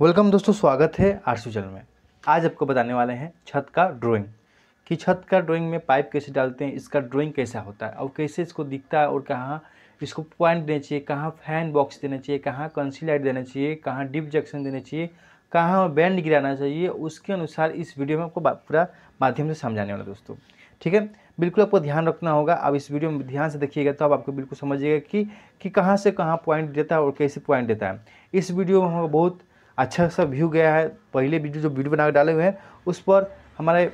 Welcome दोस्तों, स्वागत है आरसू चैनल में। आज आपको बताने वाले हैं छत का ड्राइंग कि छत का ड्राइंग में पाइप कैसे डालते हैं, इसका ड्राइंग कैसा होता है और कैसे इसको दिखता है और कहाँ इसको पॉइंट देना चाहिए, कहाँ फैन बॉक्स देना चाहिए, कहाँ कंसील लाइट देना चाहिए, कहाँ डिप जंक्शन देना चाहिए, कहाँ बैंड गिराना चाहिए। उसके अनुसार इस वीडियो में आपको पूरा माध्यम से समझाने वाला दोस्तों, ठीक है। बिल्कुल आपको ध्यान रखना होगा। अब इस वीडियो में ध्यान से देखिएगा तो अब आपको बिल्कुल समझिएगा कि कहाँ से कहाँ पॉइंट देता है और कैसे पॉइंट देता है। इस वीडियो में हम बहुत अच्छा सा व्यू गया है। पहले वीडियो बना के डाले हुए हैं उस पर हमारे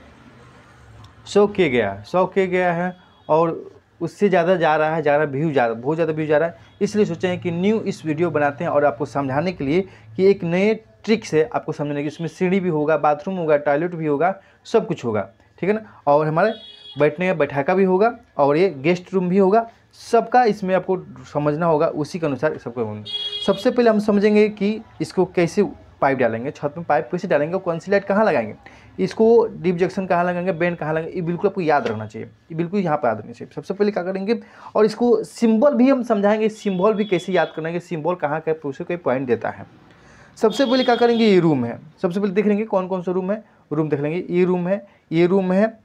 100 किया गया है और उससे ज़्यादा जा रहा है, बहुत ज़्यादा व्यू जा रहा है। इसलिए सोचे हैं कि न्यू इस वीडियो बनाते हैं और आपको समझाने के लिए कि एक नए ट्रिक से आपको समझने की। उसमें सीढ़ी भी होगा, बाथरूम होगा, टॉयलेट भी होगा, सब कुछ होगा, ठीक है ना। और हमारे बैठने का बैठाका भी होगा और ये गेस्ट रूम भी होगा। सबका इसमें आपको समझना होगा, उसी के अनुसार सबको होंगे। सबसे पहले हम समझेंगे कि इसको कैसे पाइप डालेंगे, छत में पाइप कैसे डालेंगे और कौन सी लाइट कहाँ लगाएंगे, इसको डिप जंक्शन कहाँ लगाएंगे, बैंड कहाँ लगाएंगे, ये बिल्कुल आपको याद रखना चाहिए। ये बिल्कुल यहाँ पर याद रखना चाहिए। सबसे पहले क्या करेंगे और इसको सिंबल भी हम समझाएंगे, सिंबल भी कैसे याद करेंगे, सिंबल कहाँ का उसे कोई पॉइंट देता है। सबसे पहले क्या करेंगे, ये रूम है। सबसे पहले देख लेंगे कौन कौन सा रूम है, रूम देख लेंगे। ये रूम है, ये रूम है,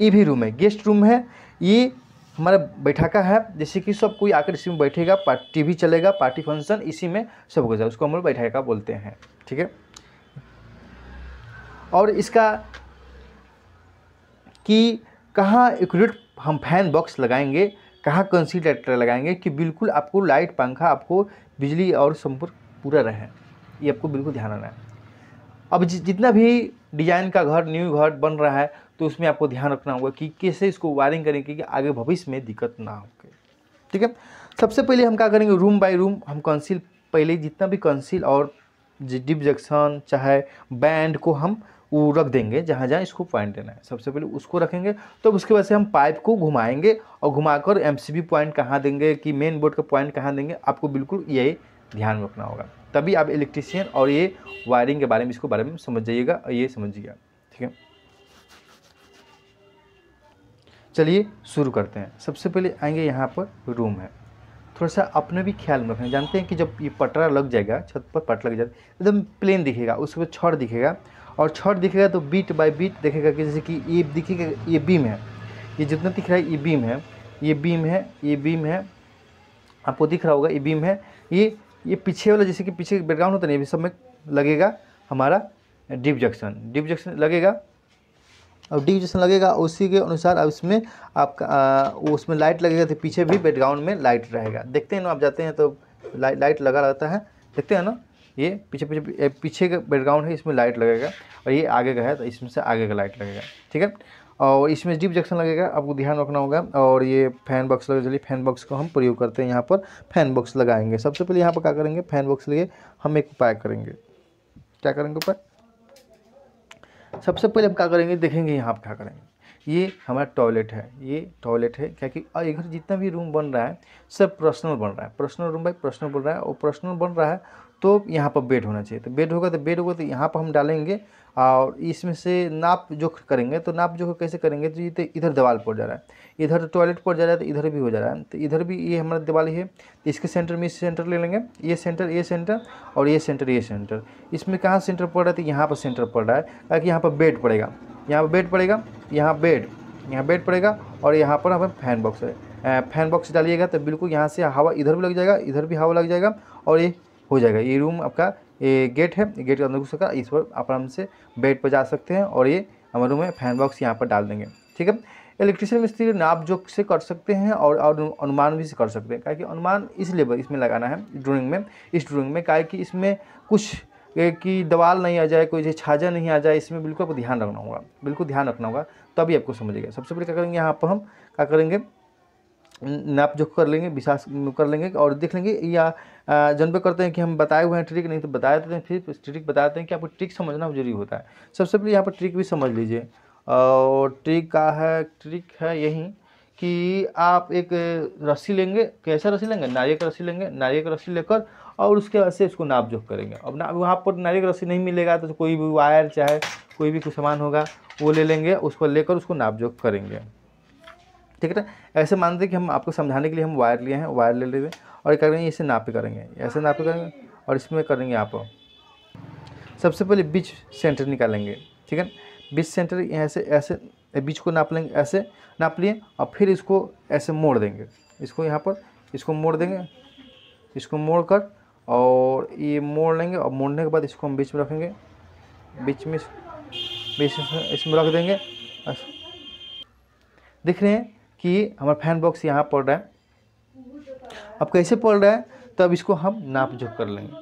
ये भी रूम है, गेस्ट रूम है, ये हमारा बैठाका है। जैसे कि सब कोई आकर इसी में बैठेगा, टीवी चलेगा, पार्टी फंक्शन इसी में सब हो जाए, उसको हम लोग बैठाका बोलते हैं, ठीक है। और इसका कि कहाँ एक्यूरेट हम फैन बॉक्स लगाएंगे, कहाँ कंसीलर लगाएंगे कि बिल्कुल आपको लाइट पंखा आपको बिजली और संपर्क पूरा रहे। ये आपको बिल्कुल ध्यान रखना है। अब जितना भी डिज़ाइन का घर, न्यू घर बन रहा है तो उसमें आपको ध्यान रखना होगा कि कैसे इसको वायरिंग करेंगे कि आगे भविष्य में दिक्कत ना हो, ठीक है। सबसे पहले हम क्या करेंगे, रूम बाय रूम हम कंसील, पहले जितना भी कंसील और डिप जंक्शन चाहे बैंड को हम वो रख देंगे जहाँ जहाँ इसको पॉइंट देना है। सबसे पहले उसको रखेंगे, तो उसके बाद से हम पाइप को घुमाएंगे और घुमाकर एमसीबी पॉइंट कहाँ देंगे कि मेन बोर्ड का पॉइंट कहाँ देंगे, आपको बिल्कुल यही ध्यान रखना होगा। तभी आप इलेक्ट्रीशियन और ये वायरिंग के बारे में इसको बारे में समझ जाइएगा और ये समझिएगा, ठीक है। चलिए शुरू करते हैं। सबसे पहले आएंगे यहाँ पर रूम है। थोड़ा सा अपने भी ख्याल में रखना। जानते हैं कि जब ये पटरा लग जाएगा, छत पर पट लग जाएगा, एकदम प्लेन दिखेगा, उसके बाद छड़ दिखेगा और छड़ दिखेगा तो बीट बाय बीट दिखेगा कि जैसे कि ये दिखेगा, ये बीम है, ये जितना दिख रहा है ये बीम है, ये बीम है, ये बीम है, आपको दिख रहा होगा ये बीम है। ये पीछे वाला जैसे कि पीछे बैकग्राउंड होता है, ये सब में लगेगा हमारा डिप जंक्शन लगेगा और डिप जंक्शन लगेगा। उसी के अनुसार अब इसमें आपका उसमें लाइट लगेगा तो पीछे भी बैकग्राउंड में लाइट रहेगा। देखते हैं ना, आप जाते हैं तो लाइट लगा रहता है, देखते हैं ना। ये पीछे का बैकग्राउंड है, इसमें लाइट लगेगा और ये आगे का है तो इसमें से आगे का लाइट लगेगा, ठीक है। और इसमें डिप जंक्शन लगेगा, आपको ध्यान रखना होगा। और ये फैन बॉक्स लगेगा। चलिए फैन बॉक्स को हम प्रयोग करते हैं, यहाँ पर फैन बॉक्स लगाएंगे। सबसे पहले यहाँ पर क्या करेंगे, फैन बॉक्स लिए हम एक उपाय करेंगे। क्या करेंगे उपाय, सबसे पहले हम क्या करेंगे, देखेंगे यहाँ पर क्या करेंगे। ये हमारा टॉयलेट है, ये टॉयलेट है क्या कि और इधर जितना भी रूम बन रहा है सब पर्सनल बन रहा है, पर्सनल रूम बाई पर्सनल बन रहा है और पर्सनल बन रहा है तो यहाँ पर बेड होना चाहिए। तो बेड होगा तो यहाँ पर हम डालेंगे और इसमें से नाप जोख करेंगे। तो नाप जोख कैसे करेंगे, तो ये तो इधर दीवार पड़ जा रहा है, इधर टॉयलेट पड़ जा रहा है तो इधर भी हो जा रहा है, तो इधर भी ये हमारा दीवार है। तो इसके सेंटर में इस सेंटर ले लेंगे, ये सेंटर और ये सेंटर। इसमें कहाँ सेंटर पड़ रहा है, तो यहाँ पर सेंटर पड़ रहा है ताकि यहाँ पर बेड पड़ेगा, यहाँ बेड पड़ेगा और यहाँ पर हमें फैन बॉक्स है। फैन बॉक्स डालिएगा तो बिल्कुल यहाँ से हवा इधर भी लग जाएगा, इधर भी हवा लग जाएगा और ये हो जाएगा। ये रूम आपका ये गेट है, गेट के अंदर घुस सका, इस पर आप आराम से बेड पर जा सकते हैं और ये हमारे रूम में फैन बॉक्स यहाँ पर डाल देंगे, ठीक है। इलेक्ट्रिशियन मिस्त्री नाप जोख से कर सकते हैं और अनुमान भी से कर सकते हैं, क्या कि अनुमान इसलिए इसमें लगाना है ड्राइंग में, इस ड्राइंग में क्या कि इसमें कुछ कि दवाल नहीं आ जाए, कोई छाजा नहीं आ जाए, इसमें बिल्कुल आपको ध्यान रखना होगा, बिल्कुल ध्यान रखना होगा तभी आपको समझिएगा। सबसे पहले क्या करेंगे, यहाँ पर हम क्या करेंगे, नाप जोख कर लेंगे, विश्वास कर लेंगे और देख लेंगे। या जन पे करते हैं कि हम बताए हुए हैं ट्रिक, नहीं तो बता देते हैं, फिर ट्रिक बताते हैं कि आपको ट्रिक समझना जरूरी होता है। सबसे पहले यहाँ पर ट्रिक भी समझ लीजिए। और ट्रिक है यही कि आप एक रस्सी लेंगे। कैसा रस्सी लेंगे, नारियल का रस्सी लेंगे। नारियल का रस्सी लेकर और उसके बाद से इसको नाप जोख करेंगे। अब ना वहाँ पर नारियल का रस्सी नहीं मिलेगा तो कोई भी वायर चाहे कोई भी कुछ सामान होगा वो ले लेंगे, उसको लेकर उसको नाप जोख करेंगे, ठीक है। ऐसे मानते हैं कि हम आपको समझाने के लिए हम वायर ले लेते हैं और क्या करेंगे, इसे नापे करेंगे, ऐसे नापे करेंगे और इसमें करेंगे आप सबसे पहले बीच सेंटर निकालेंगे, ठीक है। बीच सेंटर यहाँ से ऐसे बीच को नाप लेंगे, ऐसे नाप लिए और फिर इसको ऐसे मोड़ देंगे, इसको यहाँ पर इसको मोड़ देंगे, इसको मोड़ कर और ये मोड़ लेंगे और मोड़ने के बाद इसको हम बीच में रखेंगे, बीच में इसमें रख देंगे। देख रहे हैं कि हमारा फैन बॉक्स यहाँ पड़ रहा है। अब कैसे पड़ रहा है, तब इसको हम नाप जोख कर लेंगे,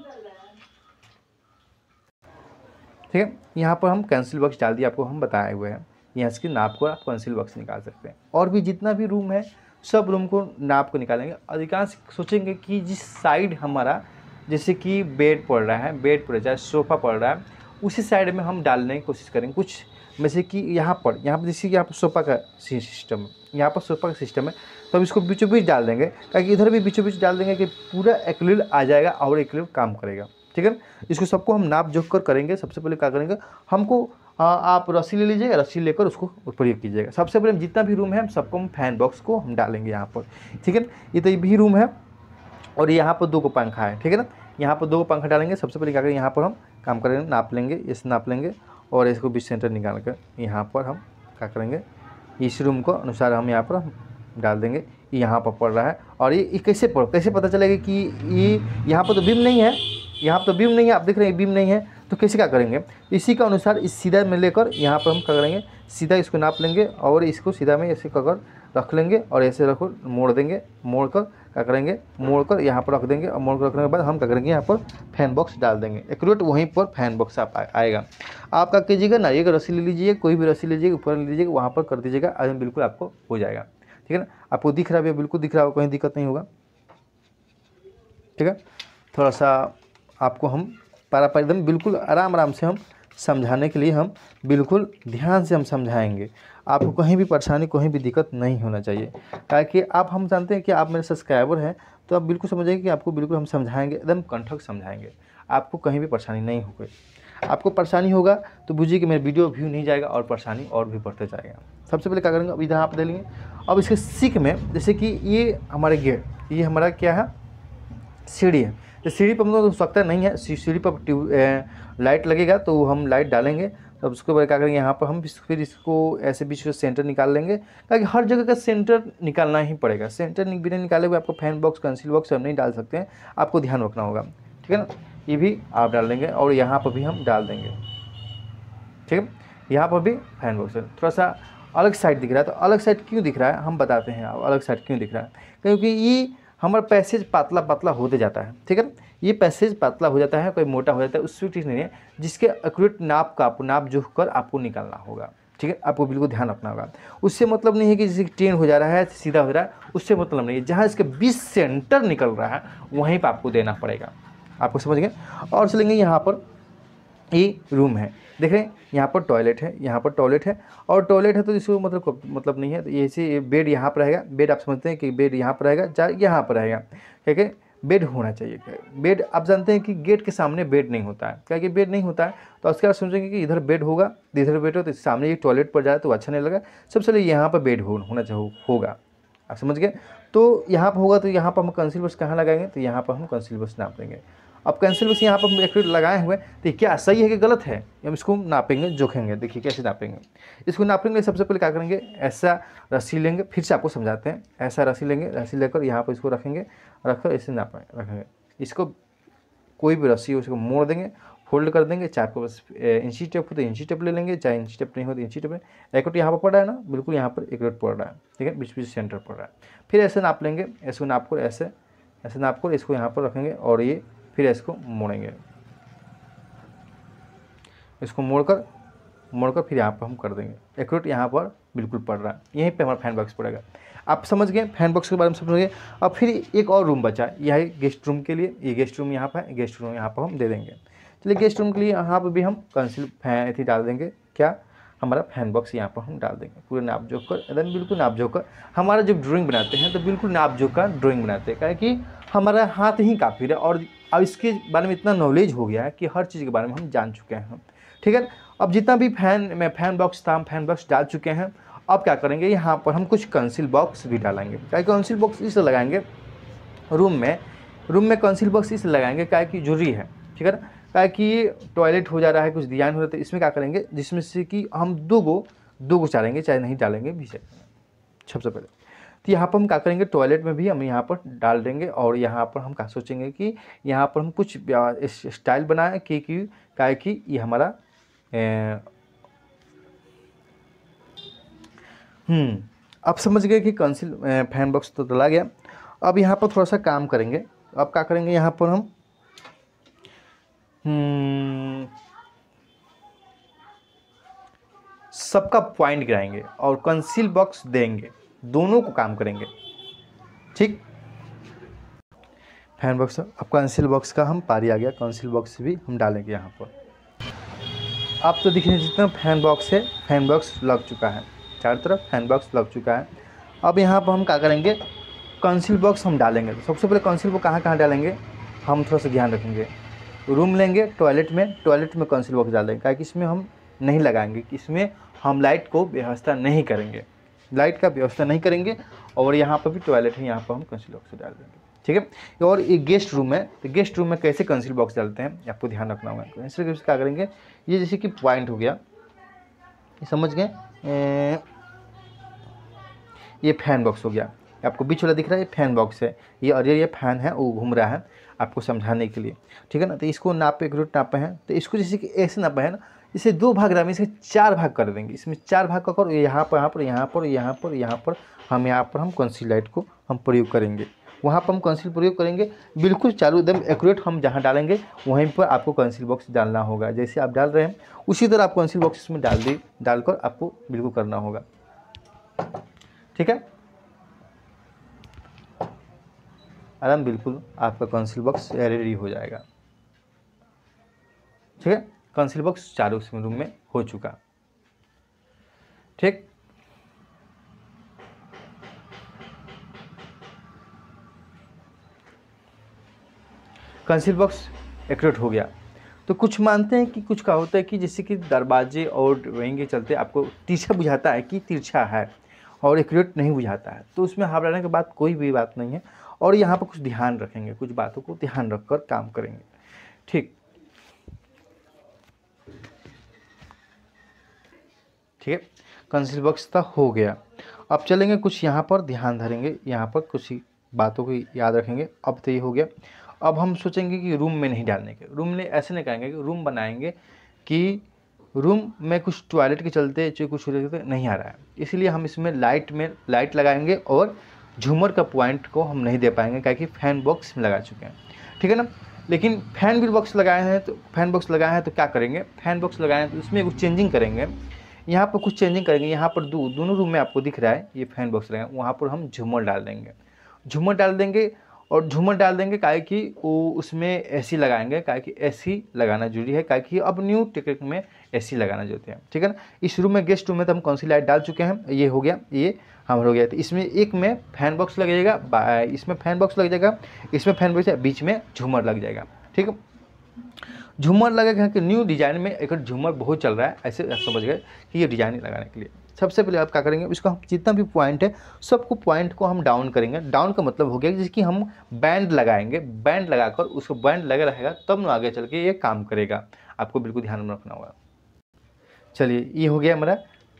ठीक है। यहाँ पर हम कैंसिल बॉक्स डाल दिया, आपको हम बताए हुए हैं, यहाँ से नाप को आप कैंसिल बॉक्स निकाल सकते हैं। और भी जितना भी रूम है सब रूम को नाप को निकालेंगे। अधिकांश सोचेंगे कि जिस साइड हमारा जैसे कि बेड पड़ रहा है, बेड पड़ जाए, सोफ़ा पड़ रहा है, उसी साइड में हम डालने की कोशिश करेंगे। कुछ जैसे कि यहाँ पर जैसे कि यहाँ पर सोफ़ा का सिस्टम है, यहाँ पर सोफ़ा का सिस्टम है, तो अब इसको बीचों बीच डाल देंगे, ताकि इधर भी बीचों बीच डाल देंगे कि पूरा एक्लिल आ जाएगा और एक्लिल काम करेगा, ठीक है। इसको सबको हम नाप जोख कर करेंगे। सबसे पहले क्या करेंगे, हमको आप रस्सी ले लीजिएगा, रस्सी लेकर उसको प्रयोग कीजिएगा। सबसे पहले जितना भी रूम है हम सबको हम फैन बॉक्स को हम डालेंगे यहाँ पर, ठीक है। ये तो ये भी रूम है और यहाँ पर 2 पंखा है, ठीक है ना। यहाँ पर 2 पंखा डालेंगे। सबसे पहले क्या करेंगे, यहाँ पर हम काम करेंगे, नाप लेंगे, इसे नाप लेंगे और इसको बीच सेंटर निकाल कर यहाँ पर हम क्या करेंगे, इस रूम को अनुसार हम यहाँ पर डाल देंगे। यहाँ पर पड़ रहा है और ये कैसे पता चलेगा कि ये यहाँ पर तो बीम नहीं है, यहाँ पर तो बीम नहीं है, आप देख रहे हैं बीम नहीं है, तो कैसे क्या करेंगे, इसी का अनुसार इस सीधा में लेकर यहाँ पर हम क्या करेंगे, सीधा इसको नाप लेंगे और इसको सीधा में ऐसे कर रख लेंगे और ऐसे रखो मोड़ देंगे, मोड़ कर क्या करेंगे, मोड़ कर यहाँ पर रख देंगे और मोड़ कर रखने के बाद हम क्या करेंगे, यहाँ पर फैन बॉक्स डाल देंगे। एक्यूरेट वहीं पर फैन बॉक्स आप आएगा। आप क्या कीजिएगा ना, एक रस्सी ले लीजिए, कोई भी रस्सी लीजिएगा, ऊपर ले लीजिएगा, वहाँ पर कर दीजिएगा, आज बिल्कुल आपको हो जाएगा, ठीक है ना। आपको दिख रहा है, बिल्कुल दिख रहा होगा, कहीं दिक्कत नहीं होगा, ठीक है। थोड़ा सा आपको हम पारा एकदम बिल्कुल आराम से हम समझाने के लिए हम बिल्कुल ध्यान से हम समझाएंगे। आपको कहीं भी परेशानी, कहीं भी दिक्कत नहीं होना चाहिए, ताकि आप हम जानते हैं कि आप मेरे सब्सक्राइबर हैं, तो आप बिल्कुल समझेंगे कि आपको बिल्कुल हम समझाएंगे, एकदम कंठक समझाएंगे, आपको कहीं भी परेशानी नहीं होगी। आपको परेशानी होगा तो बुझिए कि मेरा वीडियो व्यू नहीं जाएगा और परेशानी और भी बढ़ते जाएगा। सबसे पहले क्या करेंगे, अब इधर आप दे लेंगे। अब इसके सीख में जैसे कि ये हमारे गेट, ये हमारा क्या है, सीढ़ी है। तो सीढ़ी पर हम लोग सकता नहीं है, सीढ़ी पर लाइट लगेगा तो हम लाइट डालेंगे। तब उसके बाद क्या करेंगे, यहाँ पर हम फिर इसको ऐसे बीच में सेंटर निकाल लेंगे, ताकि हर जगह का सेंटर निकालना ही पड़ेगा। सेंटर बिना निकाले हुए आपको फैन बॉक्स, कैंसिल बॉक्स सब नहीं डाल सकते हैं, आपको ध्यान रखना होगा, ठीक है ना। ये भी आप डाल देंगे और यहाँ पर भी हम डाल देंगे, ठीक है। यहाँ पर भी फैन बॉक्स है। थोड़ा सा अलग साइड दिख रहा है, तो अलग साइड क्यों दिख रहा है हम बताते हैं। अलग साइड क्यों दिख रहा है, क्योंकि ये हमारा पैसेज पतला होते जाता है, ठीक है। ये पैसेज पतला हो जाता है, कोई मोटा हो जाता है, उससे चीज़ नहीं है, जिसके एक्यूरेट नाप का आपको नाप जोख कर आपको निकालना होगा, ठीक है। आपको बिल्कुल ध्यान रखना होगा। उससे मतलब नहीं है कि जैसे टेढ़ हो जा रहा है, सीधा हो रहा है, उससे मतलब नहीं है। जहाँ इसके बीच सेंटर निकल रहा है वहीं पर आपको देना पड़ेगा, आपको समझ गए। और चलेंगे, यहाँ पर ये रूम है, देख रहे हैं, यहाँ पर टॉयलेट है, यहाँ पर टॉयलेट है और टॉयलेट है तो इसको मतलब नहीं है। तो ये बेड यहाँ पर रहेगा, बेड आप समझते हैं कि बेड यहाँ पर रहेगा, चाहे यहाँ पर रहेगा, ठीक है। बेड होना चाहिए। बेड आप जानते हैं कि गेट के सामने बेड नहीं होता है, क्या कि बेड नहीं होता है, तो उसके बाद सोचेंगे कि इधर बेड होगा, इधर बेड हो, तो सामने ये टॉयलेट पर जाए तो अच्छा नहीं लगा। सबसे पहले यहाँ पर बेड होना चाहिए, होगा, आप समझ गए। तो यहाँ पर होगा तो यहाँ पर हम कैंसिल बॉक्स कहाँ लगाएंगे, तो यहाँ पर हम कैंसिल बॉक्स नाप देंगे। अब कैंसिल बॉक्स यहाँ पर एक्यूरेट लगाए हुए, तो क्या सही है कि गलत है, हम इसको नापेंगे, जोखेंगे। देखिए कैसे नापेंगे, इसको नापेंगे। सबसे पहले क्या करेंगे, ऐसा रस्सी लेंगे, फिर से आपको समझाते हैं। ऐसा रस्सी लेंगे, रस्सी लेकर यहाँ पर इसको रखेंगे, रखकर ऐसे रखेंगे। इसको कोई भी रस्सी उसको मोड़ देंगे, फोल्ड कर देंगे। चाहे आपको बस इंची टेप हो तो इंची टेप ले लेंगे, चाहे इंची टेप नहीं हो तो इंची टेप। एक्यूरेट यहाँ पर पड़ रहा है ना, बिल्कुल यहाँ पर एक्यूरेट पड़ रहा है, ठीक है, बीच सेंटर पड़ रहा है। फिर ऐसे नाप लेंगे, ऐसे नाप कर ऐसे नाप कर इसको यहाँ पर रखेंगे और ये फिर इसको मोड़ेंगे, इसको मोड़कर फिर यहाँ पर हम कर देंगे। एक्यूरेट यहाँ पर बिल्कुल पड़ रहा है, यहीं पे हमारा फैन बॉक्स पड़ेगा। आप समझ गए फैन बॉक्स के बारे में समझ गए। अब फिर एक और रूम बचा, यह है गेस्ट रूम के लिए। ये गेस्ट रूम यहाँ पर है, गेस्ट रूम यहाँ पर हम दे देंगे। चलिए गेस्ट रूम के लिए यहाँ पर भी हम कैंसिल फैन थी डाल देंगे, क्या हमारा फैन बॉक्स यहाँ पर हम डाल देंगे। पूरे नाप जोख कर, एकदम बिल्कुल नाप जोख कर। हमारा जब ड्राइंग बनाते हैं तो बिल्कुल नाप जोख का ड्राइंग बनाते हैं, क्या कि हमारा हाथ ही काफ़ी है। और अब इसके बारे में इतना नॉलेज हो गया है कि हर चीज़ के बारे में हम जान चुके हैं, ठीक है। अब जितना भी फैन बॉक्स था, हम फैन बॉक्स डाल चुके हैं। अब क्या करेंगे, यहाँ पर हम कुछ कैंसिल बॉक्स भी डालेंगे। क्या कैंसिल बॉक्स इसलिए लगाएंगे, रूम में कैंसिल बॉक्स इसलिए लगाएंगे क्या कि जरूरी है, ठीक है ना। ताकि ये टॉयलेट हो जा रहा है, कुछ डिजाइन हो रहा है, तो इसमें क्या करेंगे, जिसमें से कि हम दो गो डालेंगे, चाहे नहीं डालेंगे भी सबसे पहले। तो यहाँ पर हम क्या करेंगे, टॉयलेट में भी हम यहाँ पर डाल देंगे, और यहाँ पर हम क्या सोचेंगे कि यहाँ पर हम कुछ स्टाइल बनाए कि क्या कि ये हमारा अब समझ गए कि कंसील फैन बॉक्स तो डला गया। अब यहाँ पर थोड़ा सा काम करेंगे। अब क्या करेंगे, यहाँ पर हम सबका पॉइंट गिराएंगे और कंसील बॉक्स देंगे, दोनों को काम करेंगे। ठीक, फैन बॉक्स, अब कंसील बॉक्स का हम पारी आ गया, कंसील बॉक्स भी हम डालेंगे यहाँ पर। अब तो दिखने जितना फैन बॉक्स है, फैन बॉक्स लग चुका है, चारों तरफ फैन बॉक्स लग चुका है। अब यहाँ पर हम क्या करेंगे, कंसील बॉक्स हम डालेंगे। तो सबसे पहले कंसील बॉक्स कहाँ डालेंगे, हम थोड़ा सा ध्यान रखेंगे। रूम लेंगे, टॉयलेट में कंसील बॉक्स डाल देंगे, ताकि इसमें हम नहीं लगाएंगे, कि इसमें हम लाइट को व्यवस्था नहीं करेंगे, लाइट का व्यवस्था नहीं करेंगे। और यहाँ पर भी टॉयलेट है, यहाँ पर हम कंसील बॉक्स डाल देंगे। ठीक है। और ये गेस्ट रूम है, तो गेस्ट रूम में कैसे कंसील बॉक्स डालते हैं आपको ध्यान रखना होगा। इसलिए क्या करेंगे, ये जैसे कि पॉइंट हो गया, समझ गए, ये फैन बॉक्स हो गया, आपको बीच वाला दिख रहा है, ये फैन बॉक्स है, ये और ये फैन है, वो घूम रहा है आपको समझाने के लिए। ठीक है ना। तो इसको नापे, एक रूट नापे हैं, तो इसको जैसे कि ऐसे नापे है ना, इसे 2 भाग रहा है, इसके 4 भाग कर देंगे। इसमें 4 भाग का कर, यहाँ पर हम कंसील लाइट को हम प्रयोग करेंगे, वहाँ पर हम कंसील प्रयोग करेंगे। बिल्कुल चालू एकदम एक्यूरेट हम जहाँ डालेंगे वहीं पर आपको कंसील बॉक्स डालना होगा। जैसे आप डाल रहे हैं उसी तरह आप कंसील बॉक्स इसमें डालकर आपको बिल्कुल करना होगा। ठीक है, आराम बिल्कुल आपका कंसील बॉक्स रेडी हो जाएगा। ठीक है, कंसील बॉक्स चारों रूम में हो चुका। ठीक, कंसील बॉक्स एक्यूरेट हो गया। तो कुछ मानते हैं कि कुछ का होता है कि जैसे कि दरवाजे और ड्राइंग के चलते आपको तिरछा बुझाता है कि तिरछा है और एक्यूरेट नहीं बुझाता है, तो उसमें घबराने के बाद कोई भी बात नहीं है। और यहाँ पर कुछ ध्यान रखेंगे, कुछ बातों को ध्यान रखकर काम करेंगे। ठीक ठीक है, कंसील बॉक्स तो हो गया। अब चलेंगे कुछ यहाँ पर ध्यान धरेंगे, यहाँ पर कुछ बातों को याद रखेंगे। अब तो ये हो गया। अब हम सोचेंगे कि रूम में नहीं डालने के, रूम में ऐसे नहीं करेंगे कि रूम बनाएंगे कि रूम में कुछ टॉयलेट के चलते जो कुछ नहीं आ रहा है, इसलिए हम इसमें लाइट लगाएंगे और झूमर का पॉइंट को हम नहीं दे पाएंगे, क्योंकि फैन बॉक्स में लगा चुके हैं। ठीक है ना। लेकिन फैन भी बॉक्स लगाए हैं, तो फैन बॉक्स लगाए हैं तो क्या करेंगे, फैन बॉक्स लगाए हैं तो उसमें कुछ चेंजिंग करेंगे, यहाँ पर कुछ चेंजिंग करेंगे। यहाँ पर दोनों रूम में आपको दिख रहा है ये फैन बॉक्स लगाए, वहाँ पर हम झूमर डाल देंगे, और झूमर डाल देंगे काहे कि वो उसमें एसी लगाएंगे, काहे कि एसी लगाना जरूरी है, काहे कि अब न्यू टेक्निक में एसी लगाना जरूरी है। ठीक है ना। इस रूम में गेस्ट रूम में तो हम कंसील लाइट डाल चुके हैं, ये हो गया, ये हमारा हो गया। तो इसमें एक में फैन बॉक्स लगेगा, इसमें फैन बॉक्स लग जाएगा, इसमें फैन बॉक्स, बीच में झूमर लग जाएगा। ठीक है, झूमर लगेगा कि न्यू डिजाइन में एक झूमर बहुत चल रहा है, ऐसे आप समझ गए कि ये डिजाइन लगाने के लिए सबसे पहले आप क्या करेंगे, इसको हम जितना भी पॉइंट है सबको पॉइंट को हम डाउन करेंगे। डाउन का मतलब हो गया जैसे कि हम बैंड लगाएंगे, बैंड लगाकर उसको बैंड लगा रहेगा तब ना आगे चल के ये काम करेगा, आपको बिल्कुल ध्यान में रखना होगा। चलिए, ये हो गया हमारा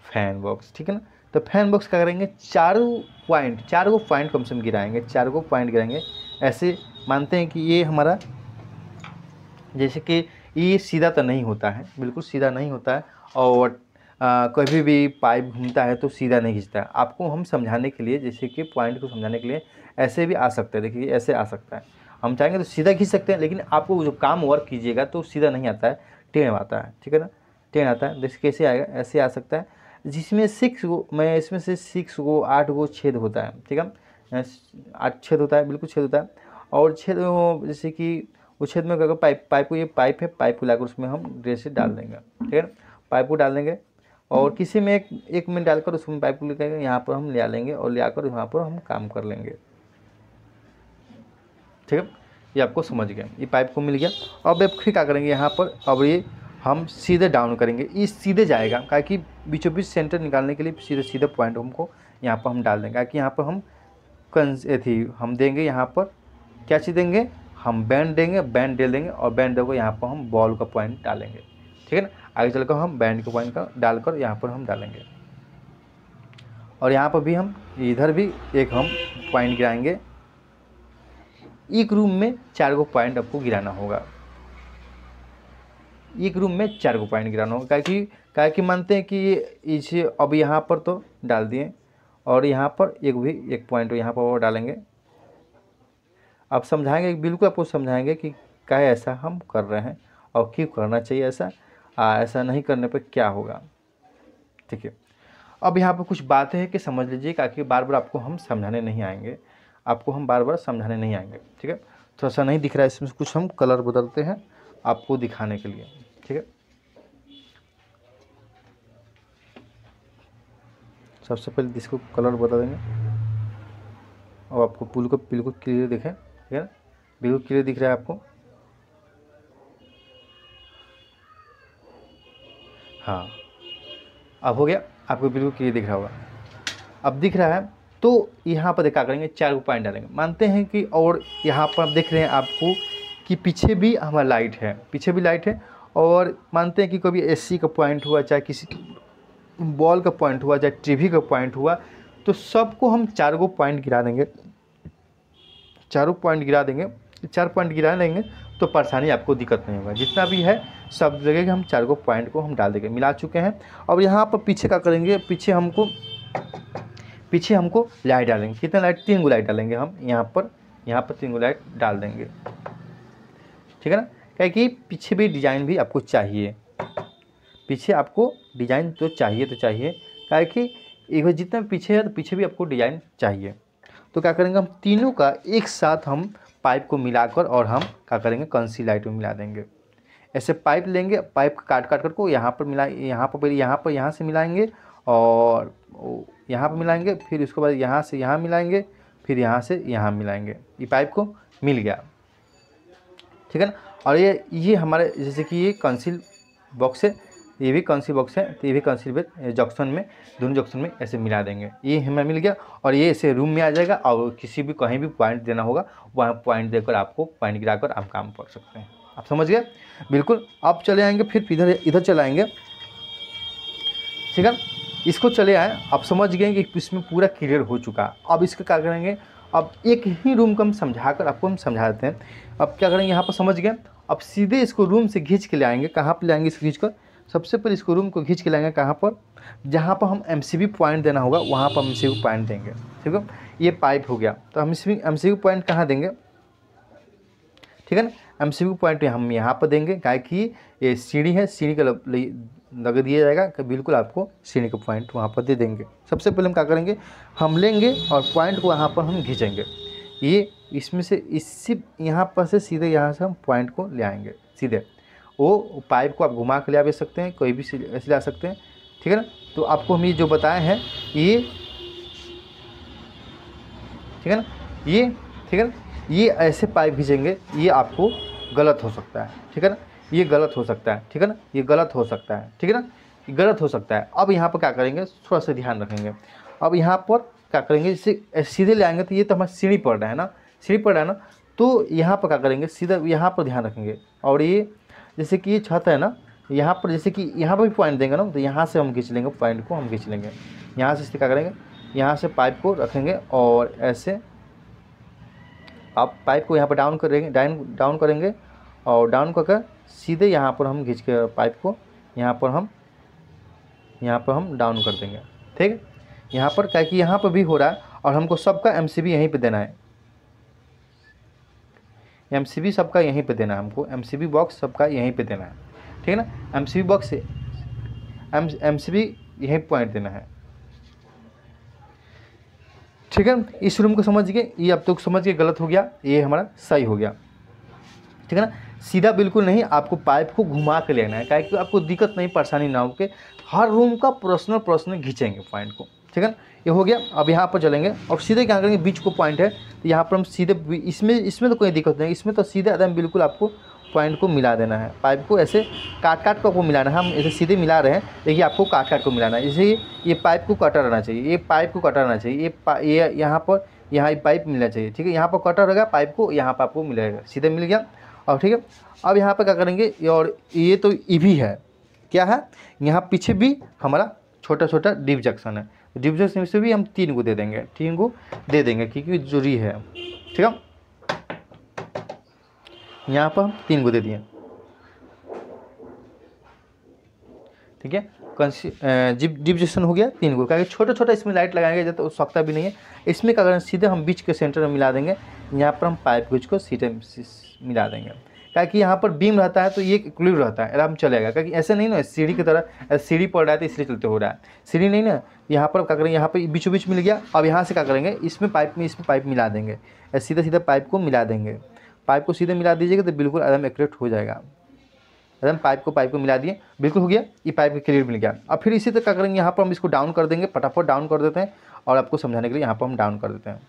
फैन बॉक्स। ठीक है ना। तो फैन बॉक्स क्या करेंगे, चार को पॉइंट कम से कम गिराएंगे, 4 को पॉइंट गिराएंगे। ऐसे मानते हैं कि ये हमारा, जैसे कि ये सीधा तो नहीं होता है, बिल्कुल सीधा नहीं होता है, और कभी भी पाइप घूमता है तो सीधा नहीं खींचता है। आपको हम समझाने के लिए, जैसे कि पॉइंट को समझाने के लिए ऐसे भी आ सकता है, देखिए ऐसे आ सकता है। हम चाहेंगे तो सीधा खींच सकते हैं, लेकिन आपको जो काम वर्क कीजिएगा तो सीधा नहीं आता है, टेढ़ आता है। ठीक है ना, टेढ़ आता है। जैसे कैसे आएगा, ऐसे आ सकता है, जिसमें 6 गो, मैं इसमें से 6 गो 8 गो छेद होता है। ठीक है, 8 छेद होता है, बिल्कुल छेद होता है। और छेद जैसे कि उस छेद में अगर पाइप को, ये पाइप है, पाइप को लाकर उसमें हम ड्रेस डाल देंगे। ठीक है ना, पाइप को डाल देंगे और किसी में एक में डालकर उसमें पाइप को लेकर यहाँ पर हम ले लेंगे और ले आकर यहाँ पर हम काम कर लेंगे। ठीक है, ये आपको समझ गए, ये पाइप को मिल गया। अब आप फिर क्या करेंगे, यहाँ पर अब ये हम सीधे डाउन करेंगे, ये सीधे जाएगा, क्योंकि बीचों बीच सेंटर निकालने के लिए सीधे पॉइंट हमको यहाँ पर हम डाल देंगे, क्योंकि यहाँ पर हम हम देंगे, यहाँ पर क्या चीज़ देंगे, हम बैंड देंगे, बैंड दे देंगे और बैंड देकर यहाँ पर हम बॉल का पॉइंट डालेंगे, ठीक है ना। आगे चलकर हम बैंड के पॉइंट का डालकर यहाँ पर हम डालेंगे और यहाँ पर भी हम इधर भी एक हम पॉइंट गिराएंगे। एक रूम में 4 गो पॉइंट आपको गिराना होगा, एक रूम में 4 गो पॉइंट गिराना होगा। क्या कि मानते हैं कि इसे अब यहाँ पर तो डाल दिए और यहाँ पर एक पॉइंट यहाँ पर और डालेंगे। आप समझाएंगे, बिल्कुल आपको समझाएंगे कि क्या ऐसा हम कर रहे हैं और क्यों करना चाहिए ऐसा, ऐसा नहीं करने पर क्या होगा, ठीक है। अब यहाँ पर कुछ बातें हैं कि समझ लीजिए, ताकि बार बार आपको हम समझाने नहीं आएंगे, आपको हम बार बार समझाने नहीं आएंगे, ठीक है। थोड़ा सा नहीं दिख रहा है, इसमें कुछ हम कलर बदलते हैं आपको दिखाने के लिए, ठीक है। सबसे पहले इसको कलर बदल देंगे और आपको पुल को बिल्कुल क्लियर दिखे, ठीक है ना, बिल्कुल क्लियर दिख रहा है आपको। हाँ, अब हो गया, आपको बिल्कुल क्लियर दिख रहा होगा। अब दिख रहा है तो यहाँ पर क्या करेंगे, 4 गो पॉइंट डालेंगे। मानते हैं कि और यहाँ पर आप देख रहे हैं आपको कि पीछे भी हमारा लाइट है, पीछे भी लाइट है। और मानते हैं कि कभी एसी का पॉइंट हुआ, चाहे किसी बॉल का पॉइंट हुआ, चाहे टीवी का पॉइंट हुआ, तो सबको हम 4 गो पॉइंट गिरा देंगे, 4 पॉइंट गिरा देंगे। 4 पॉइंट गिरा लेंगे तो परेशानी आपको दिक्कत नहीं होगा। जितना भी है सब जगह हम 4 गो पॉइंट को हम डाल देंगे, मिला चुके हैं। अब यहाँ पर पीछे क्या करेंगे, पीछे हमको लाइट डालेंगे। कितना लाइट, 3 गो लाइट डालेंगे हम यहाँ पर 3 गो लाइट डाल देंगे, ठीक है ना। क्या कि पीछे भी डिज़ाइन भी आपको चाहिए, पीछे आपको डिज़ाइन तो चाहिए क्या कि एक बार जितना पीछे है तो पीछे भी आपको डिज़ाइन चाहिए। तो क्या करेंगे, हम तीनों का एक साथ हम पाइप को मिलाकर और हम क्या करेंगे, कंसी लाइट में मिला देंगे। ऐसे पाइप लेंगे, पाइप काट कर को यहाँ पर मिला, यहाँ से मिलाएंगे और यहाँ पर मिलाएंगे, फिर उसके बाद यहाँ से यहाँ मिलाएंगे, फिर यहाँ से यहाँ मिलाएंगे। ये पाइप को मिल गया, ठीक है ना। और ये हमारे जैसे कि ये कंसील बॉक्स है, ये भी कंसील बॉक्स है, तो ये भी कंसील जंक्शन में, दोनों जंक्शन में ऐसे मिला देंगे। ये हमें मिल गया और ये ऐसे रूम में आ जाएगा। और किसी भी कहीं भी पॉइंट देना होगा वहाँ पॉइंट देकर आपको पॉइंट गिराकर आप काम कर सकते हैं। आप समझ गए बिल्कुल। आप चले आएंगे, फिर इधर चले आएंगे, ठीक है। इसको चले आए, आप समझ गए कि इसमें पूरा क्लियर हो चुका। अब इसका क्या करेंगे, अब एक ही रूम को हम आपको हम समझा देते हैं। अब क्या करेंगे, यहाँ पर समझ गए। अब सीधे इसको रूम से खींच के ले आएंगे। कहाँ पर ले आएंगे इसको खींच कर, सबसे पहले इसको रूम को खींच के लाएंगे कहाँ पर, जहाँ पर हम MCB पॉइंट देना होगा वहाँ पर हम MCB पॉइंट देंगे, ठीक है। ये पाइप हो गया, तो हम MCB पॉइंट कहाँ देंगे, ठीक है ना। MCB पॉइंट हम यहाँ पर देंगे, क्या कि ये सीढ़ी है, सीढ़ी का लग दिया जाएगा कि बिल्कुल आपको सीढ़ी का पॉइंट वहाँ पर दे देंगे। सबसे पहले हम क्या करेंगे, हम लेंगे और पॉइंट को वहाँ पर हम खींचेंगे। ये इसमें से इसी यहाँ पर से सीधे यहाँ से हम पॉइंट को ले आएंगे सीधे। वो पाइप को आप घुमा के ले आ सकते हैं, कोई भी ऐसे ला सकते हैं, ठीक है ना। तो आपको हम ये जो बताए हैं ये, ठीक है ना, ये ठीक है ना, ये ऐसे पाइप खींचेंगे, ये आपको गलत हो सकता है, ठीक है ना, ये गलत हो सकता है, ठीक है ना, ये गलत हो सकता है, ठीक है ना, ये गलत हो सकता है। अब यहाँ पर क्या करेंगे, थोड़ा सा ध्यान रखेंगे। अब यहाँ पर क्या करेंगे, इसे सीधे ले आएंगे तो ये तो हमारा सीढ़ी पड़ रहा है ना, सीढ़ी पड़ रहा है ना, तो यहाँ पर क्या करेंगे, सीधा यहाँ पर ध्यान रखेंगे। और ये जैसे कि ये छत है ना, यहाँ पर जैसे कि यहाँ पर भी पॉइंट देंगे ना, तो यहाँ से हम खींच लेंगे, पॉइंट को हम खींच लेंगे। यहाँ से क्या करेंगे, यहाँ से पाइप को रखेंगे और ऐसे आप पाइप को यहाँ पर डाउन करेंगे, डाउन करेंगे और डाउन करके सीधे यहाँ पर हम खींच के पाइप को यहाँ पर हम डाउन कर देंगे, ठीक है। यहाँ पर क्या कि यहाँ पर भी हो रहा है और हमको सबका MCB यहीं पे देना है, MCB सबका यहीं पे देना है, हमको MCB बॉक्स सबका यहीं पे देना है, ठीक है ना। MCB बॉक्स से MCB यहीं पॉइंट देना है, ठीक है। इस रूम को समझ गए, ये अब तक समझ के गलत हो गया, ये हमारा सही हो गया, ठीक है ना। सीधा बिल्कुल नहीं, आपको पाइप को घुमा के लेना है, क्या कि आपको दिक्कत नहीं, परेशानी ना हो के हर रूम का पर्सनल खींचेंगे पॉइंट को, ठीक है ना। ये हो गया। अब यहाँ पर चलेंगे और सीधे क्या करेंगे, बीच को पॉइंट है तो यहाँ पर हम सीधे इसमें तो कोई दिक्कत नहीं, इसमें तो सीधे एकदम बिल्कुल आपको पॉइंट को मिला देना है। पाइप को ऐसे काट कर आपको मिलाना है, हम ऐसे सीधे मिला रहे हैं, देखिए आपको काट को मिलाना है। जैसे ये पाइप को कटा रहना चाहिए, ये पाइप को कटा रहना चाहिए, ये यहाँ पर यहाँ पाइप मिलना चाहिए, ठीक है। यहाँ पर कटर रहेगा, पाइप को यहाँ पर आपको मिलेगा, सीधे मिल गया। और ठीक है, अब यहाँ पर क्या करेंगे, और ये तो ई भी है, क्या है, यहाँ पीछे भी हमारा छोटा छोटा डिप जंक्शन है, डिप जंक्शन से भी हम 3 को दे देंगे, 3 को दे देंगे क्योंकि जरूरी है, ठीक है। यहाँ पर हम 3 को दे दिए, ठीक है। डिप जंक्शन हो गया 3 को, क्या छोटा छोटा इसमें लाइट लगाएंगे जब तो आवश्यकता भी नहीं है। इसमें क्या करें, सीधे हम बीच के सेंटर में मिला देंगे, यहाँ पर हम पाइप कुछ को सीधे मिला देंगे, क्योंकि यहाँ पर बीम रहता है तो ये इक्विलिब्रियम रहता है, आराम चलेगा, क्योंकि ऐसे नहीं ना सीढ़ी की तरह सीढ़ी पड़ रहा है तो इसलिए चलते हो रहा है, सीढ़ी नहीं ना। यहाँ पर क्या करेंगे, यहाँ पर बीचों बीच मिल गया। अब यहाँ से क्या करेंगे, इसमें पाइप मिला देंगे, सीधा सीधा पाइप को मिला देंगे, पाइप को सीधे मिला दीजिएगा तो बिल्कुल आराम एक्यूरेट हो जाएगा। एकदम पाइप को मिला दिए, बिल्कुल हो गया, ये पाइप क्लियर मिल गया। अब फिर इसी तरह क्या करेंगे, यहाँ पर हम इसको डाउन कर देंगे, फटाफट डाउन कर देते हैं, और आपको समझाने के लिए यहाँ पर हम डाउन कर देते हैं,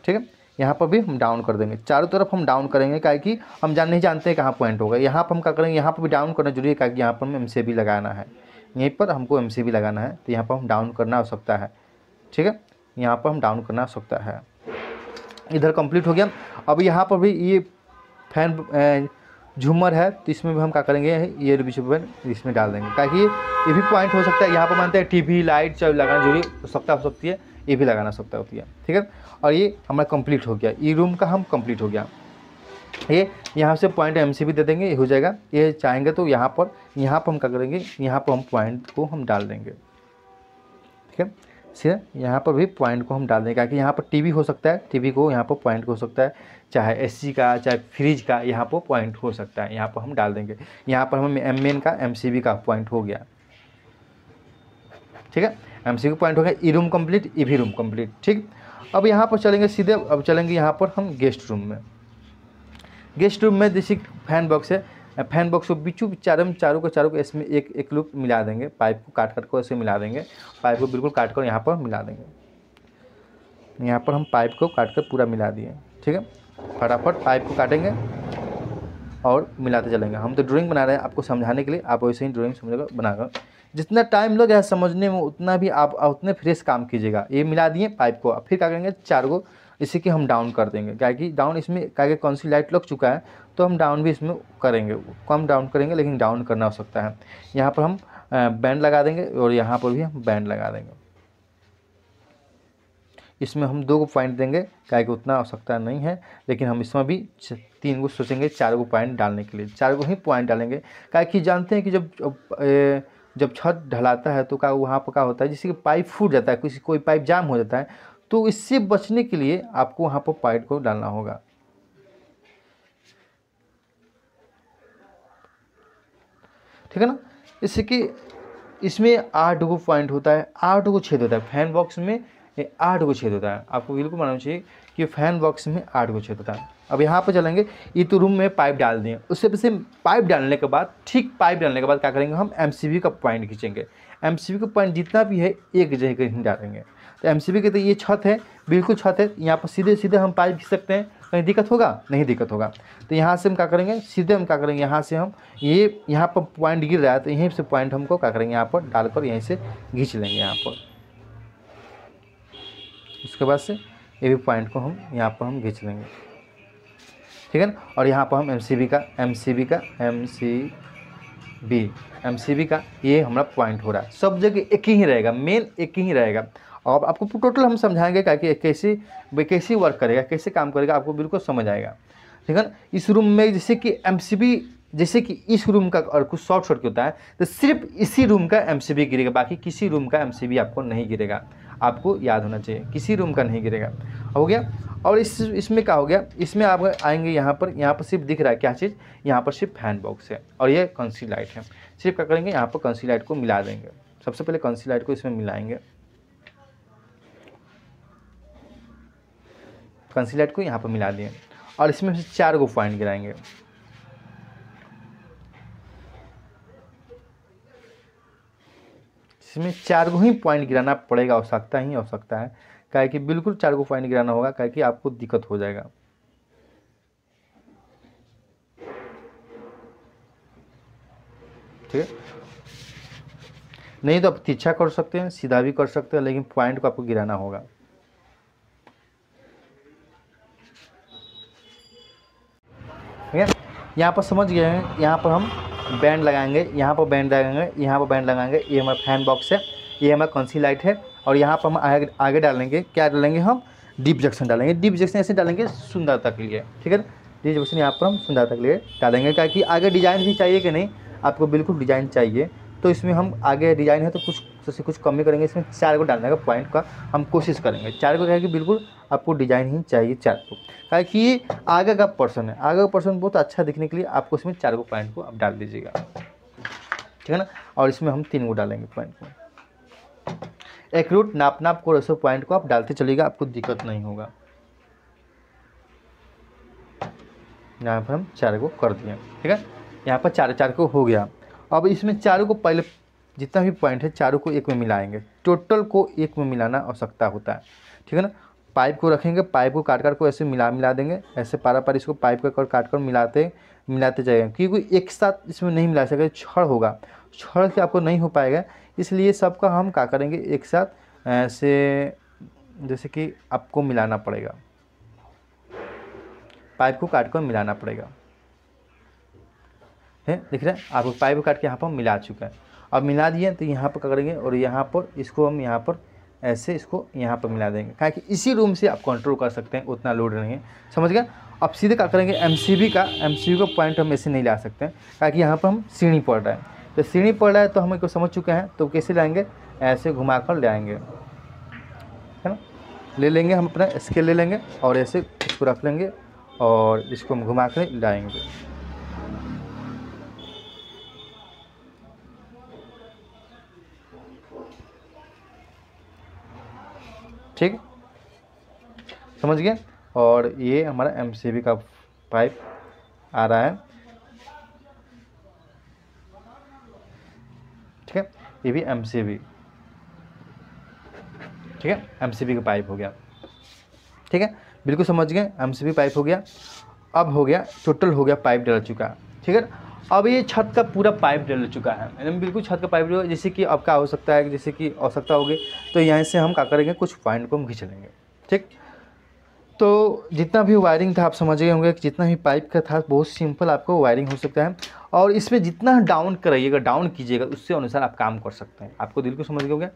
ठीक है। यहाँ पर भी हम डाउन कर देंगे, चारों तरफ हम डाउन करेंगे, क्या कि हम नहीं जानते हैं कहाँ पॉइंट होगा। यहाँ पर हम क्या करेंगे, यहाँ पर भी डाउन करना जरूरी है, क्या कि यहाँ पर हमें MCB लगाना है, यहीं पर हमको MCB लगाना है, तो यहाँ पर हम डाउन करना आवश्यकता है, ठीक है। यहाँ पर हम डाउन करना आवश्यकता है। इधर कंप्लीट हो गया। अब यहाँ पर भी ये फैन झूमर है, तो इसमें भी हम क्या करेंगे, ये बीच में इसमें डाल देंगे, ताकि ये भी पॉइंट हो सकता है। यहाँ पर मानते हैं टीवी लाइट चाहे लगाना जरूरी हो सकती है, ये भी लगाना सकता होती है, ठीक है। और ये हमारा कंप्लीट हो गया, ये रूम का हम कंप्लीट हो गया। ये यहाँ से पॉइंट MCB दे देंगे, ये हो जाएगा। ये चाहेंगे तो यहाँ पर हम क्या करेंगे, यहाँ पर हम पॉइंट को हम डाल देंगे, ठीक है। सीधे यहाँ पर भी पॉइंट को हम डाल देंगे, क्योंकि यहाँ पर टीवी हो सकता है, टीवी को यहाँ पर पॉइंट हो सकता है, चाहे AC का चाहे फ्रिज का यहाँ पर पॉइंट हो सकता है, यहाँ पर हम डाल देंगे। यहाँ पर हमें मेन का MCB का पॉइंट हो गया, ठीक है। MCB पॉइंट हो गया, ई रूम कंप्लीट, ई भी रूम कंप्लीट, ठीक। अब यहाँ पर चलेंगे सीधे, अब चलेंगे यहाँ पर हम गेस्ट रूम में। गेस्ट रूम में जैसे फैन बॉक्स है, फैन बॉक्स को बीचों चारों को इसमें एक लूप मिला देंगे, पाइप को काट कर ऐसे मिला देंगे, पाइप को बिल्कुल काट कर यहाँ पर मिला देंगे। यहाँ पर हम पाइप को काट कर पूरा मिला दिए, ठीक है। फटाफट पाइप को काटेंगे और मिलाते चलेंगे। हम तो ड्राइंग बना रहे हैं आपको समझाने के लिए, आप वैसे ही ड्राइंग समझेगा बनाकर, जितना टाइम लगे समझने में उतना भी आप उतने फ्रेश काम कीजिएगा। ये मिला दिए पाइप को, फिर क्या करेंगे, 4 को इसी की हम डाउन कर देंगे, क्या कि डाउन इसमें क्या कौन सी लाइट लग चुका है, तो हम डाउन भी इसमें करेंगे, कम डाउन करेंगे लेकिन डाउन करना हो सकता है। यहाँ पर हम बैंड लगा देंगे और यहाँ पर भी हम बैंड लगा देंगे। इसमें हम 2 को पॉइंट देंगे, क्या कि उतना आवश्यकता नहीं है, लेकिन हम इसमें भी 3 को सोचेंगे, 4 को पॉइंट डालने के लिए, 4 को ही पॉइंट डालेंगे। क्या कि जानते हैं कि जब छत ढलाता है तो क्या वहाँ पर क्या होता है, जैसे कि पाइप फूट जाता है, कोई पाइप जाम हो जाता है, तो इससे बचने के लिए आपको वहाँ पर पाइप को डालना होगा, ठीक है ना। इससे कि इसमें 8 को पॉइंट होता है, 8 को छेद होता है, फैन बॉक्स में 8 को छेद होता है। आपको बिल्कुल मालूम चाहिए कि फैन बॉक्स में 8 को छेद होता है। अब यहाँ पर चलेंगे, ये तो रूम में पाइप डाल दिए, उससे पीछे पाइप डालने के बाद, ठीक पाइप डालने के बाद क्या करेंगे, हम MCB का पॉइंट खींचेंगे। MCB का पॉइंट जितना भी है एक जगह ही डालेंगे। तो MCB के तो ये छत है, बिल्कुल छत है, यहाँ पर सीधे सीधे हम पाइप खींच सकते हैं, कहीं दिक्कत होगा नहीं, दिक्कत होगा। तो यहाँ से हम क्या करेंगे, सीधे हम क्या करेंगे, यहाँ से हम ये यहाँ पर पॉइंट गिर रहा है तो यहीं से पॉइंट हमको क्या करेंगे, यहाँ पर डालकर यहीं से खींच लेंगे यहाँ पर। उसके बाद से ये भी पॉइंट को हम यहाँ पर हम खींच लेंगे, ठीक है ना। और यहाँ पर हम MCB का ये हमारा पॉइंट हो रहा है। सब जगह एक ही रहेगा, मेन एक ही रहेगा। और आपको टोटल हम समझाएंगे कि कैसे वर्क करेगा, कैसे काम करेगा, आपको बिल्कुल समझ आएगा, ठीक है ना। इस रूम में जैसे कि MCB, जैसे कि इस रूम का और कुछ शॉर्ट सर्किट होता है तो सिर्फ इसी रूम का MCB गिरेगा, बाकी किसी रूम का MCB आपको नहीं गिरेगा। आपको याद होना चाहिए, किसी रूम का नहीं गिरेगा। हो गया। और इसमें क्या हो गया, इसमें आप आएंगे, यहाँ पर सिर्फ दिख रहा है क्या चीज़, यहाँ पर सिर्फ फैन बॉक्स है और ये कंसी लाइट है। सिर्फ क्या करेंगे, यहाँ पर कंसी लाइट को मिला देंगे। सबसे पहले कंसी लाइट को इसमें मिलाएंगे, कंसी लाइट को यहाँ पर मिला दिए और इसमें से 4 को पॉइंट गिराएंगे। इसमें 4 को ही पॉइंट गिराना पड़ेगा, आवश्यकता ही आवश्यकता है, क्या कि बिल्कुल 4 को पॉइंट गिराना होगा, क्या कि आपको दिक्कत हो जाएगा, ठीक है। नहीं तो आप तिरछा कर सकते हैं, सीधा भी कर सकते हैं, लेकिन पॉइंट को आपको गिराना होगा। यहाँ पर समझ गए हैं, यहाँ पर हम बैंड लगाएंगे, यहाँ पर बैंड लगाएंगे, यहाँ पर बैंड लगाएंगे। ये हमारा फैन बॉक्स है, ये हमारा कौन-सी लाइट है। और यहाँ पर हम आगे डालेंगे, क्या डालेंगे हम, डीप जंक्शन डालेंगे। डीप जंक्शन ऐसे डालेंगे सुंदरता के लिए, ठीक है। डीप जंक्शन यहाँ पर हम सुंदरता के लिए डालेंगे, क्या कि आगे डिज़ाइन भी चाहिए कि नहीं, आपको बिल्कुल डिज़ाइन चाहिए। तो इसमें हम आगे डिज़ाइन है तो कुछ कमी करेंगे, इसमें 4 को डालने का पॉइंट का हम कोशिश करेंगे। 4 को क्या कि बिल्कुल आपको डिज़ाइन ही चाहिए 4 को, क्या कि ये आगे का पोर्शन है, आगे का पोर्शन बहुत अच्छा दिखने के लिए आपको इसमें 4 को पॉइंट को आप डाल दीजिएगा, ठीक है ना। और इसमें हम 3 को डालेंगे पॉइंट को। एक रूट नाप को ऐसे पॉइंट को आप डालते चलिएगा, आपको दिक्कत नहीं होगा। यहाँ पर हम 4 को कर दिए, ठीक है। यहाँ पर 4 को हो गया। अब इसमें 4 को पहले जितना भी पॉइंट है 4 को एक में मिलाएंगे, टोटल को एक में मिलाना आवश्यकता होता है, ठीक है ना। पाइप को रखेंगे, पाइप को काट को ऐसे मिला देंगे, ऐसे पारा इसको पाइप का काट कर मिलाते जाएंगे, क्योंकि एक साथ इसमें नहीं मिला सकेंगे, छड़ होगा, छड़ से आपको नहीं हो पाएगा। इसलिए सबका हम क्या करेंगे, एक साथ ऐसे जैसे कि आपको मिलाना पड़ेगा, पाइप को काट कर मिलाना पड़ेगा, है दिख रहा है आपको। पाइप को काट के यहाँ पर मिला चुका है। अब मिला दिए तो यहाँ पर क्या करेंगे, और यहाँ पर इसको हम यहाँ पर ऐसे इसको यहाँ पर मिला देंगे, क्या कि इसी रूम से आप कंट्रोल कर सकते हैं, उतना लोड नहीं है, समझ गए। अब सीधे क्या करेंगे, एमसीबी का पॉइंट हम ऐसे नहीं ला सकते हैं, क्या कि यहाँ पर हम सीढ़ी पड़ रहा है, तो सीढ़ी पड़ रहा है तो हम इसको समझ चुके हैं। तो कैसे लाएंगे, ऐसे घुमा कर ले आएंगे, है ना। ले लेंगे हम अपना स्केल ले लेंगे और ऐसे इसको रख लेंगे और इसको हम घुमा कर लाएंगे, ठीक, समझ गए। और ये हमारा एमसीबी का पाइप आ रहा है, ठीक है। ये भी एमसीबी, ठीक है, एमसीबी का पाइप हो गया, ठीक है, बिल्कुल समझ गए। एमसीबी पाइप हो गया। अब हो गया, टोटल हो गया, पाइप डल चुका, ठीक है। अब ये छत का पूरा पाइप डल चुका है, एकदम बिल्कुल छत का पाइप। जैसे कि अब क्या हो सकता है, जैसे कि आवश्यकता होगी तो यहाँ से हम क्या करेंगे, कुछ पॉइंट को हम खींच लेंगे, ठीक। तो जितना भी वायरिंग था आप समझ गए होंगे कि जितना भी पाइप का था बहुत सिंपल आपको वायरिंग हो सकता है। और इसमें जितना डाउन कराइएगा, डाउन कीजिएगा, उससे अनुसार आप काम कर सकते हैं। आपको दिल को समझ गए होंगे।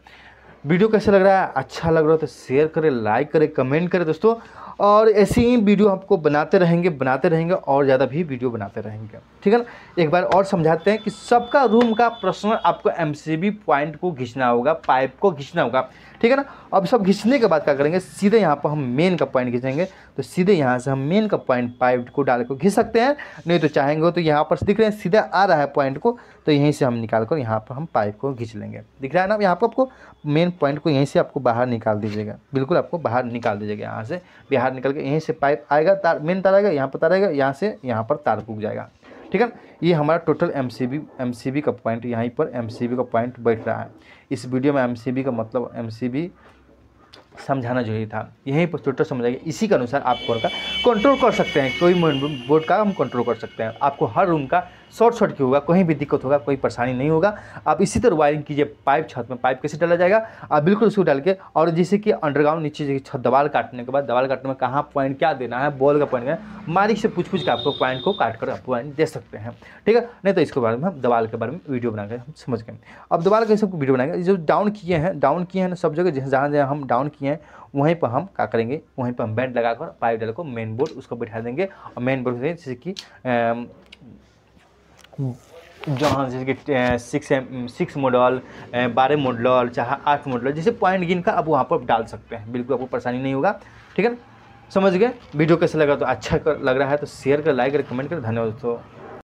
वीडियो कैसा लग रहा है, अच्छा लग रहा है तो शेयर करें, लाइक करें, कमेंट करें दोस्तों। और ऐसे ही वीडियो आपको बनाते रहेंगे और ज़्यादा भी वीडियो बनाते रहेंगे, ठीक है ना। एक बार और समझाते हैं कि सबका रूम का पर्सनल आपको एमसीबी पॉइंट को खींचना होगा, पाइप को खींचना होगा, ठीक है ना। अब सब खींचने के बाद क्या करेंगे, सीधे यहाँ पर हम मेन का पॉइंट खींचेंगे। तो सीधे यहाँ से हम मेन का पॉइंट पाइप को डाल कर खींच सकते हैं, नहीं तो चाहेंगे तो यहाँ पर दिख रहे हैं सीधा आ रहा है पॉइंट को, तो यहीं से हम निकाल कर यहाँ पर हम पाइप को खींच लेंगे। दिख रहा है ना, यहाँ पर आपको मेन पॉइंट को यहीं से आपको बाहर निकाल दीजिएगा, बिल्कुल आपको बाहर निकाल दीजिएगा। यहाँ से बाहर निकल के यहीं से पाइप आएगा, तार मेन तार आएगा, यहाँ पर तार आएगा, यहाँ से यहाँ पर तार पुग जाएगा, ठीक है। ये हमारा टोटल एमसीबी का पॉइंट, यहीं पर एमसीबी का पॉइंट बैठ रहा है। इस वीडियो में एमसीबी का मतलब एमसीबी समझाना जरूरी था, यहीं पर टोटल समझाइए। इसी के अनुसार आप बोर्ड का कंट्रोल कर सकते हैं, कोई बोर्ड का हम कंट्रोल कर सकते हैं। आपको हर रूम का शॉर्ट की होगा, कहीं भी दिक्कत होगा, कोई परेशानी नहीं होगा। आप इसी तरह वायरिंग कीजिए। पाइप छत में पाइप कैसे डाला जाएगा, आप बिल्कुल उसको डाल के, और जैसे कि अंडरग्राउंड नीचे छत दीवार काटने के बाद, दीवार काटने में कहाँ पॉइंट क्या देना है, बॉल का पॉइंट है, मालिक से पूछ के आपको पॉइंट को काट कर आप पॉइंट दे सकते हैं, ठीक है। नहीं तो इसके बारे में हम दीवार के बारे में वीडियो बनाकर हम समझ गए। अब दीवार कैसे वीडियो बनाएंगे, जो डाउन किए हैं ना सब जगह, जहाँ जहाँ हम डाउन किए हैं वहीं पर हम क्या करेंगे, वहीं पर हम बेड लगाकर पाइप डाल को मेन बोर्ड उसको बैठा देंगे। और मेन बोर्ड जैसे कि जहाँ जैसे कि 6 मॉडल, 12 मॉडल, चाहे 8 मॉडल, जैसे पॉइंट गिन का आप वहाँ पर डाल सकते हैं, बिल्कुल आपको परेशानी नहीं होगा, ठीक है ना। समझ गए। वीडियो कैसा लगा तो अच्छा लग रहा है तो शेयर कर, लाइक कर, कमेंट कर। धन्यवाद दोस्तों।